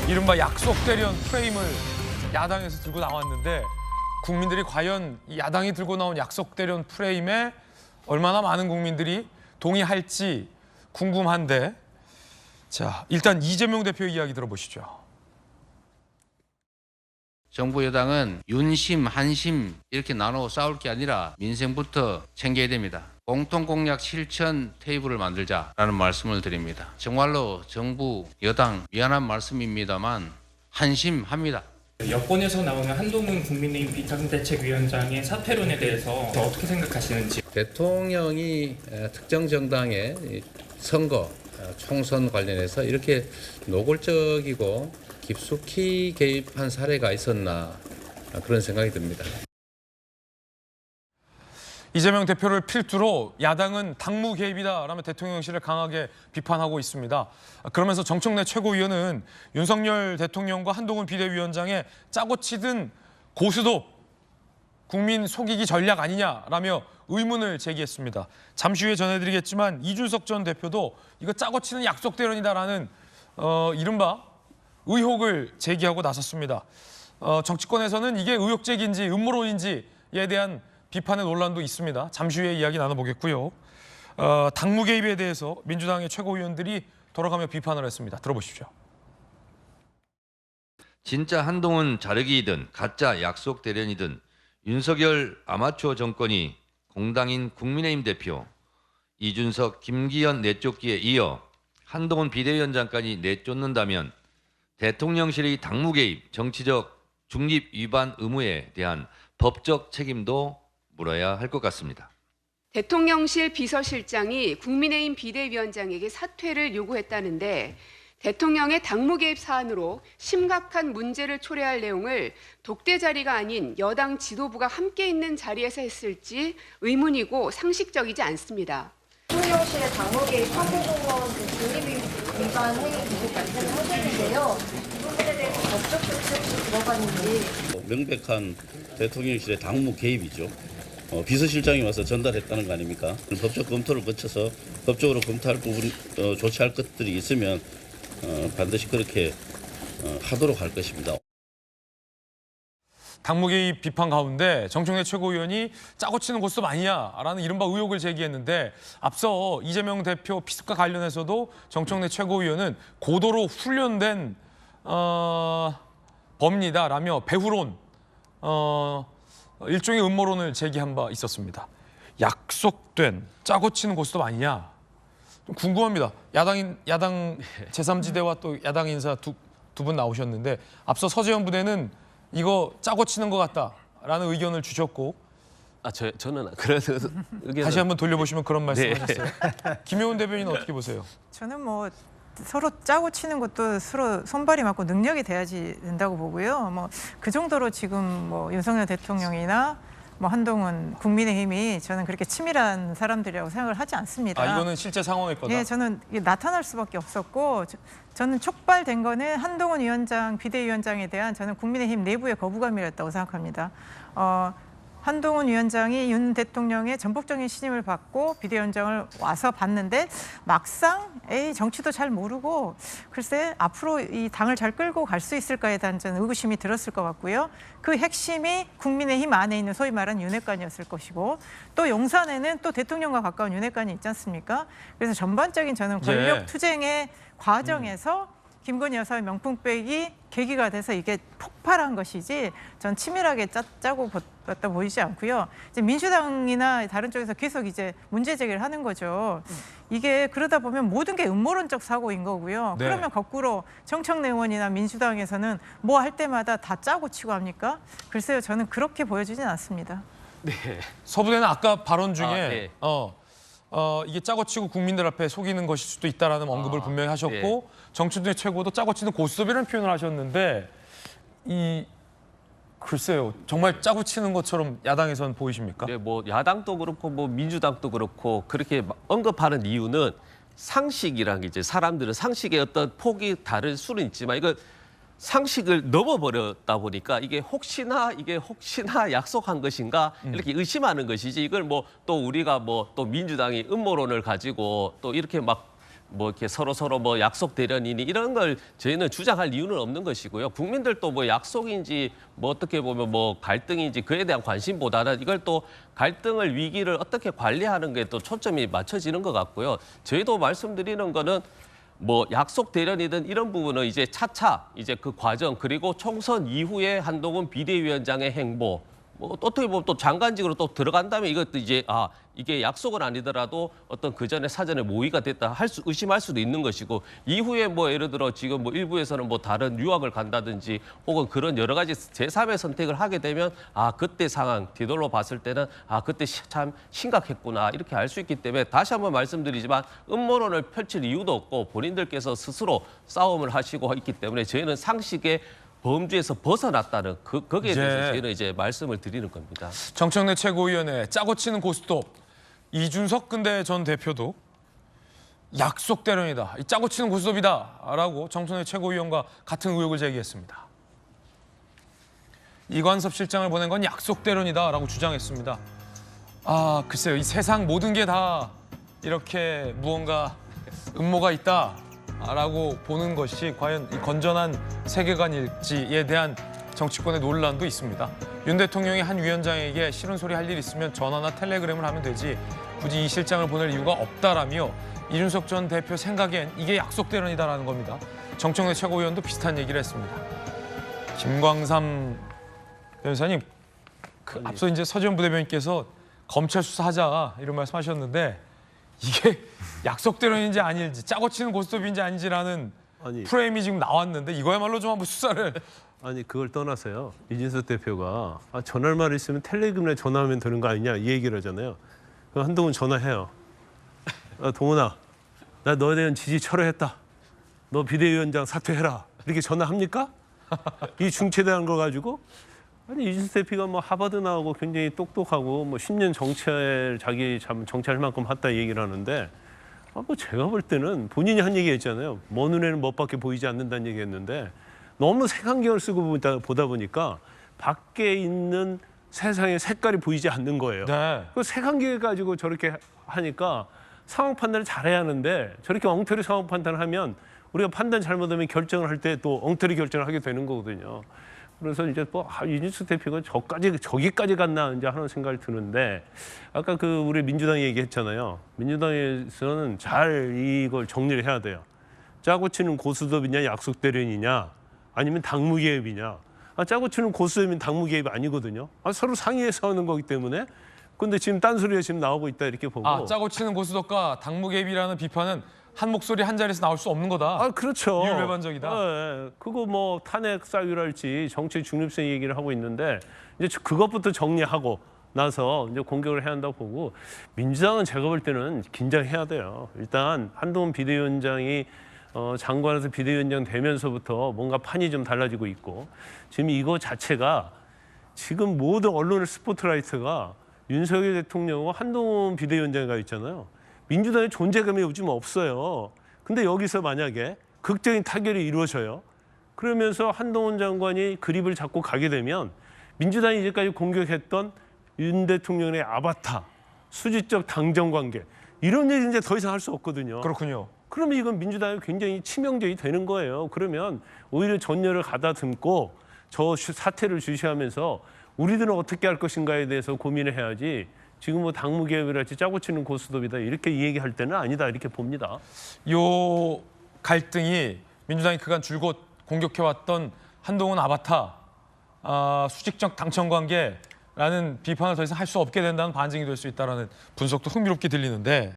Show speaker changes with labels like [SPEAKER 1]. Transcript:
[SPEAKER 1] 이른바 약속 대련 프레임을 야당에서 들고 나왔는데 국민들이 과연 이 야당이 들고 나온 약속 대련 프레임에 얼마나 많은 국민들이 동의할지 궁금한데 자, 일단 이재명 대표 이야기 들어보시죠.
[SPEAKER 2] 정부 여당은 윤심, 한심 이렇게 나눠 싸울 게 아니라 민생부터 챙겨야 됩니다. 공통공약 실천 테이블을 만들자라는 말씀을 드립니다. 정말로 정부, 여당 미안한 말씀입니다만 한심합니다.
[SPEAKER 3] 여권에서 나오는 한동훈 국민의힘 비상대책위원장의 사퇴론에 대해서 어떻게 생각하시는지.
[SPEAKER 2] 대통령이 특정 정당의 선거, 총선 관련해서 이렇게 노골적이고 깊숙이 개입한 사례가 있었나 그런 생각이 듭니다.
[SPEAKER 1] 이재명 대표를 필두로 야당은 당무 개입이다라며 대통령실을 강하게 비판하고 있습니다. 그러면서 정청래 최고위원은 윤석열 대통령과 한동훈 비대위원장의 짜고 치든 고스톱 국민 속이기 전략 아니냐라며 의문을 제기했습니다. 잠시 후에 전해드리겠지만 이준석 전 대표도 이거 짜고 치는 약속 대련이다라는 이른바 의혹을 제기하고 나섰습니다. 정치권에서는 이게 의혹 제기인지 음모론인지에 대한 비판의 논란도 있습니다. 잠시 후에 이야기 나눠보겠고요. 당무 개입에 대해서 민주당의 최고위원들이 돌아가며 비판을 했습니다. 들어보십시오.
[SPEAKER 4] 진짜 한동훈 자르기이든 가짜 약속 대련이든 윤석열 아마추어 정권이 공당인 국민의힘 대표, 이준석, 김기현 내쫓기에 이어 한동훈 비대위원장까지 내쫓는다면 대통령실의 당무 개입, 정치적 중립 위반 의무에 대한 법적 책임도 물어야 할 것 같습니다.
[SPEAKER 5] 대통령실 비서실장이 국민의힘 비대위원장에게 사퇴를 요구했다는데 대통령의 당무 개입 사안으로 심각한 문제를 초래할 내용을 독대 자리가 아닌 여당 지도부가 함께 있는 자리에서 했을지 의문이고 상식적이지 않습니다.
[SPEAKER 6] 대통령실의 당무 개입 사무공무원 중립 위반 행위 기록 말씀을 하셨는데요. 이 부분에 대해서 법적 조치가 들어갔는지.
[SPEAKER 7] 명백한 대통령실의 당무 개입이죠. 비서실장이 와서 전달했다는 거 아닙니까? 법적 검토를 거쳐서 법적으로 검토할 부분, 조치할 것들이 있으면 반드시 그렇게 하도록 할 것입니다.
[SPEAKER 1] 당무 개입 비판 가운데 정청래 최고위원이 짜고 치는 고스톱 아니냐라는 이른바 의혹을 제기했는데 앞서 이재명 대표 피습과 관련해서도 정청래 최고위원은 고도로 훈련된 범이다라며 배후론 일종의 음모론을 제기한 바 있었습니다. 약속된 짜고 치는 고스톱 아니냐? 좀 궁금합니다. 야당 제3지대와 또 야당 인사 두 분 나오셨는데 앞서 서재현 부대는 이거 짜고 치는 것 같다라는 의견을 주셨고
[SPEAKER 8] 저는 그래서
[SPEAKER 1] 다시 한번 돌려보시면 그런 말씀하셨어요. 김효은 대변인은 어떻게 보세요?
[SPEAKER 9] 저는 뭐 서로 짜고 치는 것도 서로 손발이 맞고 능력이 돼야지 된다고 보고요. 뭐 그 정도로 지금 뭐 윤석열 대통령이나 뭐 한동훈 국민의힘이 저는 그렇게 치밀한 사람들이라고 생각을 하지 않습니다.
[SPEAKER 1] 이거는 실제 상황일 거다.
[SPEAKER 9] 예, 저는 이게 나타날 수밖에 없었고 저는 촉발된 거는 한동훈 위원장, 비대위원장에 대한 저는 국민의힘 내부의 거부감이었다고 생각합니다. 한동훈 위원장이 윤 대통령의 전폭적인 신임을 받고 비대위원장을 와서 봤는데 막상 정치도 잘 모르고 글쎄 앞으로 이 당을 잘 끌고 갈 수 있을까에 대한 저는 의구심이 들었을 것 같고요. 그 핵심이 국민의힘 안에 있는 소위 말하는 윤핵관이었을 것이고 또 용산에는 또 대통령과 가까운 윤핵관이 있지 않습니까? 그래서 전반적인 저는 권력 투쟁의 과정에서 김건희 여사의 명품백이 계기가 돼서 이게 폭발한 것이지 전 치밀하게 짜고 봤다 보이지 않고요. 이제 민주당이나 다른 쪽에서 계속 이제 문제 제기를 하는 거죠. 이게 그러다 보면 모든 게 음모론적 사고인 거고요.
[SPEAKER 1] 네.
[SPEAKER 9] 그러면 거꾸로 정청래 의원이나 민주당에서는 뭐 할 때마다 다 짜고 치고 합니까? 글쎄요, 저는 그렇게 보여지진 않습니다.
[SPEAKER 8] 네.
[SPEAKER 1] 서부대는 아까 발언 중에
[SPEAKER 8] 네.
[SPEAKER 1] 이게 짜고 치고 국민들 앞에 속이는 것일 수도 있다라는 언급을 분명히 하셨고
[SPEAKER 8] 네.
[SPEAKER 1] 정청래 최고도 짜고 치는 고스톱이라는 표현을 하셨는데 글쎄요, 정말 짜고 치는 것처럼 야당에선 보이십니까?
[SPEAKER 8] 네, 뭐 야당도 그렇고 뭐 민주당도 그렇고 그렇게 언급하는 이유는 상식이란 게 이제 사람들은 상식의 어떤 폭이 다를 수는 있지만 이거 상식을 넘어버렸다 보니까 이게 혹시나 약속한 것인가 이렇게 의심하는 것이지 이걸 뭐 또 우리가 뭐 또 민주당이 음모론을 가지고 또 이렇게 막 뭐 이렇게 서로 뭐 약속 대련이니 이런 걸 저희는 주장할 이유는 없는 것이고요. 국민들도 뭐 약속인지 뭐 어떻게 보면 뭐 갈등인지 그에 대한 관심보다는 이걸 또 갈등을 위기를 어떻게 관리하는 게 또 초점이 맞춰지는 것 같고요. 저희도 말씀드리는 거는 뭐 약속 대련이든 이런 부분은 이제 차차 이제 그 과정 그리고 총선 이후에 한동훈 비대위원장의 행보 뭐 어떻게 보면 또 장관직으로 또 들어간다면 이것도 이제 이게 약속은 아니더라도 어떤 그 전에 사전에 모의가 됐다 의심할 수도 있는 것이고 이후에 뭐 예를 들어 지금 뭐 일부에서는 뭐 다른 유학을 간다든지 혹은 그런 여러 가지 제3의 선택을 하게 되면 그때 상황 뒤돌로 봤을 때는 그때 참 심각했구나 이렇게 알 수 있기 때문에 다시 한번 말씀드리지만 음모론을 펼칠 이유도 없고 본인들께서 스스로 싸움을 하시고 있기 때문에 저희는 상식의 범주에서 벗어났다는 거기에 대해서 저희는 이제 말씀을 드리는 겁니다.
[SPEAKER 1] 정청래 최고위원회 짜고 치는 고스톱 이준석 근대 전 대표도 약속 대련이다, 이 짜고 치는 고스톱이다라고 정청래 최고위원과 같은 의혹을 제기했습니다. 이관섭 실장을 보낸 건 약속 대련이다라고 주장했습니다. 글쎄요, 이 세상 모든 게 다 이렇게 무언가 음모가 있다라고 보는 것이 과연 이 건전한 세계관일지에 대한 정치권의 논란도 있습니다. 윤 대통령이 한 위원장에게 싫은 소리 할 일 있으면 전화나 텔레그램을 하면 되지 굳이 이 실장을 보낼 이유가 없다라며 이준석 전 대표 생각엔 이게 약속 대련이다라는 겁니다. 정청래 최고위원도 비슷한 얘기를 했습니다. 김광삼 변호사님, 앞서 이제 서지현 부대변인께서 검찰 수사하자 이런 말씀하셨는데 이게 약속 대련인지 아닐지 짜고 치는 고스톱인지 아닌지라는 프레임이 지금 나왔는데 이거야말로 좀 한번 수사를.
[SPEAKER 10] 아니 그걸 떠나서요. 이준석 대표가 전화할 말 있으면 텔레그램에 전화하면 되는 거 아니냐 이 얘기를 하잖아요. 그럼 한동훈 전화해요. 동훈아, 나 너에 대한 지지 철회했다. 너 비대위원장 사퇴해라. 이렇게 전화합니까? 이 중체대한 거 가지고? 아니 이준석 대표가 뭐 하버드 나오고 굉장히 똑똑하고 뭐 10년 정치를 자기 정치할 만큼 했다 얘기를 하는데 뭐 제가 볼 때는 본인이 한 얘기 했잖아요. 먼 눈에는 멋밖에 보이지 않는다는 얘기 했는데 너무 색안경을 쓰고 보다 보니까 밖에 있는 세상의 색깔이 보이지 않는 거예요.
[SPEAKER 1] 네.
[SPEAKER 10] 그 색안경 가지고 저렇게 하니까 상황 판단을 잘해야 하는데 저렇게 엉터리 상황 판단을 하면 우리가 판단 잘못하면 결정을 할 때 또 엉터리 결정을 하게 되는 거거든요. 그래서 이제 뭐 이준석 대표가 저기까지 갔나 이제 하는 생각이 드는데 아까 그 우리 민주당 얘기했잖아요. 민주당에서는 잘 이걸 정리를 해야 돼요. 짜고 치는 고스톱이냐 약속 대련이냐 아니면 당무 개입이냐. 짜고 치는 고스톱이면 당무 개입 아니거든요. 서로 상의해서 하는 거기 때문에. 근데 지금 딴소리가 지금 나오고 있다 이렇게 보고.
[SPEAKER 1] 짜고 치는 고스톱과 당무 개입이라는 비판은 한 목소리 한 자리에서 나올 수 없는 거다.
[SPEAKER 10] 그렇죠.
[SPEAKER 1] 이율배반적이다.
[SPEAKER 10] 네, 그거 뭐 탄핵 사유랄지 정치 중립성 얘기를 하고 있는데 이제 그것부터 정리하고 나서 이제 공격을 해야 한다고 보고 민주당은 제가 볼 때는 긴장해야 돼요. 일단 한동훈 비대위원장이 장관에서 비대위원장 되면서부터 뭔가 판이 좀 달라지고 있고 지금 이거 자체가 지금 모든 언론의 스포트라이트가 윤석열 대통령과 한동훈 비대위원장이 있잖아요. 민주당의 존재감이 요즘 없어요. 근데 여기서 만약에 극적인 타결이 이루어져요. 그러면서 한동훈 장관이 그립을 잡고 가게 되면 민주당이 이제까지 공격했던 윤 대통령의 아바타, 수직적 당정 관계 이런 얘기 이제 더 이상 할 수 없거든요.
[SPEAKER 1] 그렇군요.
[SPEAKER 10] 그러면 이건 민주당이 굉장히 치명적이 되는 거예요. 그러면 오히려 전열을 가다듬고 저 사태를 주시하면서 우리들은 어떻게 할 것인가에 대해서 고민을 해야지 지금 뭐 당무 개입이랄지 짜고 치는 고스톱이다 이렇게 얘기할 때는 아니다 이렇게 봅니다.
[SPEAKER 1] 요 갈등이 민주당이 그간 줄곧 공격해왔던 한동훈 아바타, 수직적 당청 관계라는 비판을 더 이상 할 수 없게 된다는 반증이 될 수 있다는 분석도 흥미롭게 들리는데